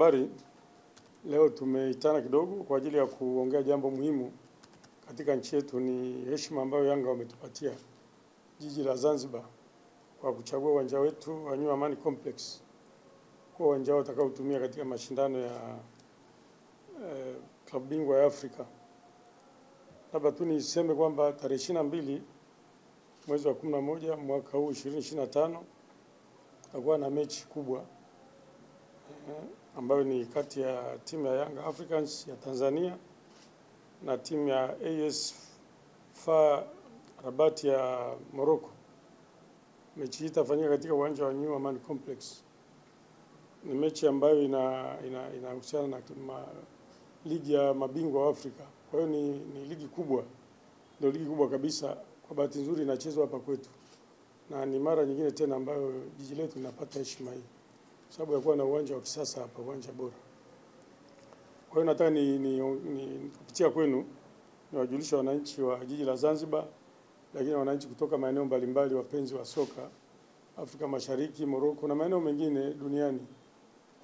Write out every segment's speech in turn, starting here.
habari, leo tumeitana kidogo kwa ajili ya kuongea jambo muhimu katika nchi yetu. Ni heshima ambayo Yanga wametupatia jiji la Zanzibar kwa kuchagua uwanja wetu wa New Amani Complex kwa uwanja wao utakaotumia katika mashindano ya klabu bingwa ya Afrika. Labda tu niseme kwamba tarehe 22 mwezi wa 11 mwaka huu 2025 tutakuwa na mechi kubwa ambayo ni kati ya timu ya Young Africans ya Tanzania na timu ya AS FAR Rabat ya Morocco. Mechi hii itafanyika katika uwanja wa New Amani Complex. Ni mechi ambayo inahusiana na ligi ya mabingwa wa Afrika. Kwa hiyo ni ligi kubwa. Ndio ligi kubwa kabisa. Kwa bahati nzuri inachezwa hapa kwetu. Na ni mara nyingine tena ambayo jiji letu linapata heshima hii. Sababu ya kuwa na uwanja wa kisasa hapa, uwanja bora. Kwa hiyo nataka kupitia kwenu niwajulisha wananchi wa jiji la Zanzibar, lakini wananchi kutoka maeneo mbalimbali, wapenzi wa soka Afrika Mashariki, Morocco na maeneo mengine duniani,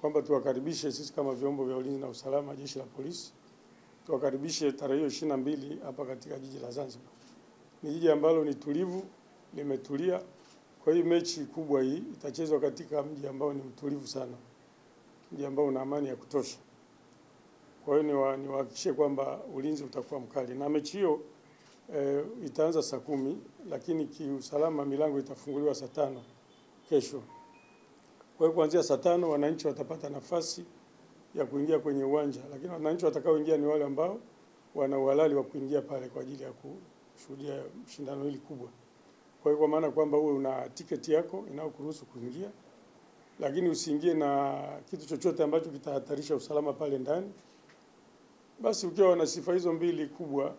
kwamba tuwakaribishe sisi kama vyombo vya ulinzi na usalama, jeshi la polisi, tuwakaribishe tarehe hiyo 22 hapa katika jiji la Zanzibar. Ni jiji ambalo ni tulivu, limetulia. Kwa hiyo mechi kubwa hii itachezwa katika mji ambao ni mtulivu sana, mji ambao una amani ya kutosha. Kwa hiyo niwahakikishie kwamba ulinzi utakuwa mkali, na mechi hiyo itaanza saa 10, lakini kiusalama milango itafunguliwa saa 5 kesho. Kwa hiyo kuanzia saa 5 wananchi watapata nafasi ya kuingia kwenye uwanja, lakini wananchi watakaoingia ni wale ambao wana uhalali wa kuingia pale kwa ajili ya kushuhudia shindano hili kubwa. Kwa hiyo kwa maana kwamba uwe una tiketi yako inayokuruhusu kuingia, lakini usiingie na kitu chochote ambacho kitahatarisha usalama pale ndani. Basi ukiwa na sifa hizo mbili kubwa,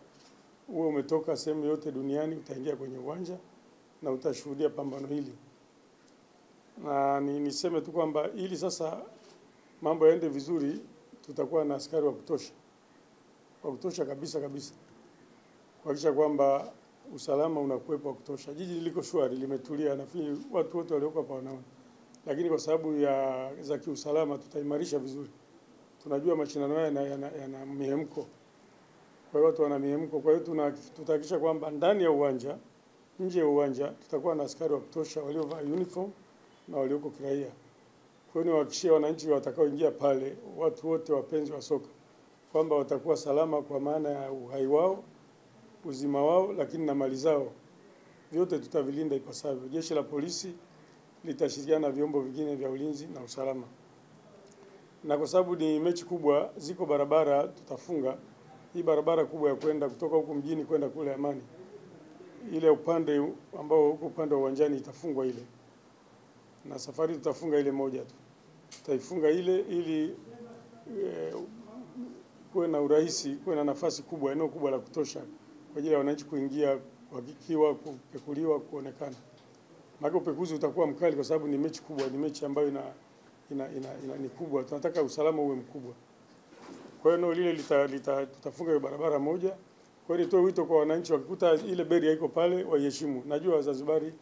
uwe umetoka sehemu yote duniani, utaingia kwenye uwanja na utashuhudia pambano hili. Na niseme tu kwamba ili sasa mambo yaende vizuri, tutakuwa na askari wa kutosha kabisa kuhakikisha kwamba usalama unakuwepo wa kutosha. Jiji liko shwari, limetulia, nafikiri watu wote walioko hapa wanaona. Lakini kwa sababu za kiusalama tutaimarisha vizuri. Tunajua mashindano haya yana mihemko. Kwa hiyo watu wana mihemko. Kwa hiyo tutahakikisha kwamba ndani ya uwanja, nje ya uwanja tutakuwa na askari wa kutosha waliovaa uniform na walioko kiraia. Kwa hiyo niwahakikishie wananchi watakaoingia pale, watu wote wapenzi wa soka, kwamba watakuwa salama kwa maana ya uhai wao, uzima wao, lakini na mali zao. Vyote tutavilinda ipasavyo. Jeshi la polisi litashirikiana na vyombo vingine vya ulinzi na usalama. Na kwa sababu ni mechi kubwa, ziko barabara tutafunga. Hii barabara kubwa ya kwenda kutoka huku mjini kwenda kule Amani, ile upande ambao huko upande wa uwanjani itafungwa ile. Na safari tutafunga ile moja tu. Tutaifunga ile ili kuwe na urahisi, kuwe na nafasi kubwa, eneo kubwa la kutosha kwa ajili ya wananchi kuingia, kuhakikiwa, kupekuliwa, kuonekana. Maana upekuzi utakuwa mkali kwa sababu ni mechi kubwa, ni mechi ambayo ni kubwa. Tunataka usalama uwe mkubwa. Kwa hiyo eneo lile tutafunga hiyo barabara moja. Kwa hiyo nitoe wito kwa wananchi, wakikuta ile beria iko pale waiheshimu. Najua Wazanzibari,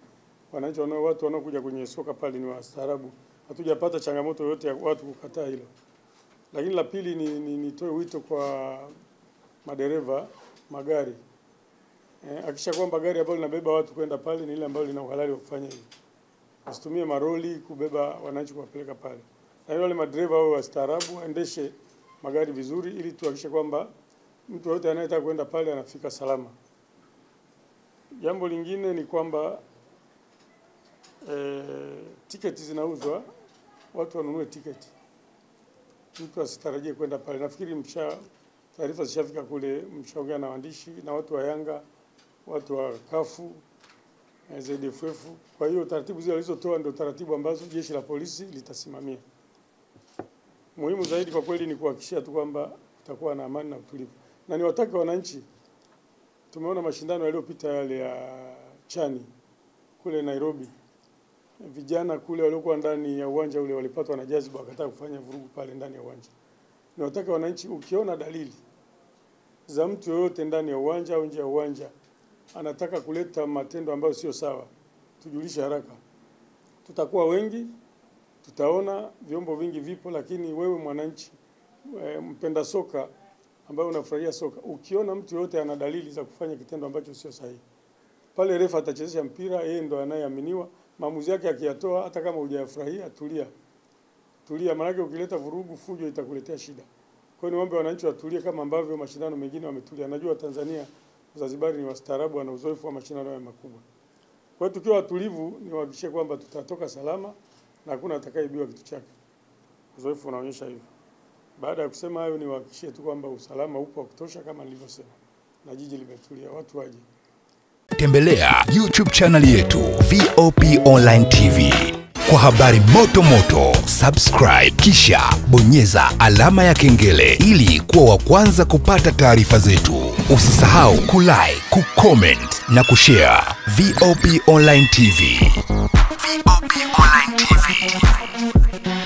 wananchi watu wanaokuja kwenye soka pale ni wastaarabu. Hatujapata changamoto yoyote ya watu kukataa hilo. Lakini la pili nitoe wito kwa madereva magari. Hakikisha kwamba gari ambalo linabeba watu kwenda pale ni ile ambalo lina uhalali wa kufanya hivyo. Usitumie maroli kubeba wananchi kuwapeleka pale. Na wale madereva wao wastaarabu, waendeshe magari vizuri ili tuhakikishe kwamba mtu yote anayetaka kwenda pale anafika salama. Jambo lingine ni kwamba tiketi zinauzwa, watu wanunue tiketi. Mtu asitarajie kwenda pale. Nafikiri taarifa zishafika kule, mshaongea na waandishi na watu wa Yanga, watu wa kafu, ZFF. Kwa hiyo taratibu zile walizotoa ndio taratibu ambazo jeshi la polisi litasimamia. Muhimu zaidi kwa kweli ni kuhakikisha tu kwamba kutakuwa na amani na utulivu. Na niwataka wananchi, tumeona mashindano yaliyopita yale ya Chani kule Nairobi. Vijana kule waliokuwa ndani ya uwanja ule walipatwa na jaziba wakataka kufanya vurugu pale ndani ya uwanja. Niwataka wananchi, ukiona dalili za mtu yoyote ndani ya uwanja au nje ya uwanja anataka kuleta matendo ambayo sio sawa, tujulishe haraka. Tutakuwa wengi tutaona vyombo vingi vipo, lakini wewe mwananchi mpenda soka ambaye unafurahia soka, ukiona mtu yote ana dalili za kufanya kitendo ambacho sio sahihi, pale refa atachezesha mpira, yeye ndo anayeaminiwa, maamuzi yake akiyatoa, hata kama hujayafurahia, tulia, maana ukileta vurugu, fujo itakuletea shida. Kwa hiyo niombe wananchi watulie kama ambavyo mashindano mengine wametulia. Najua Tanzania, Zanzibar ni wastaarabu na uzoefu wa mashindano makubwa. Kwa hiyo tukiwa watulivu, niwahakikishie kwamba tutatoka salama na hakuna atakayeibiwa kitu chake. Uzoefu unaonyesha hivyo. Baada ya kusema hayo, niwahakikishie tu kwamba usalama upo wa kutosha kama nilivyosema, na jiji limetulia, watu waje. Tembelea YouTube channel yetu VOP Online TV kwa habari moto moto. Subscribe kisha bonyeza alama ya kengele ili kuwa wa kwanza kupata taarifa zetu. Usisahau kulike, kucomment na kushare. VOP Online TV. VOP Online TV.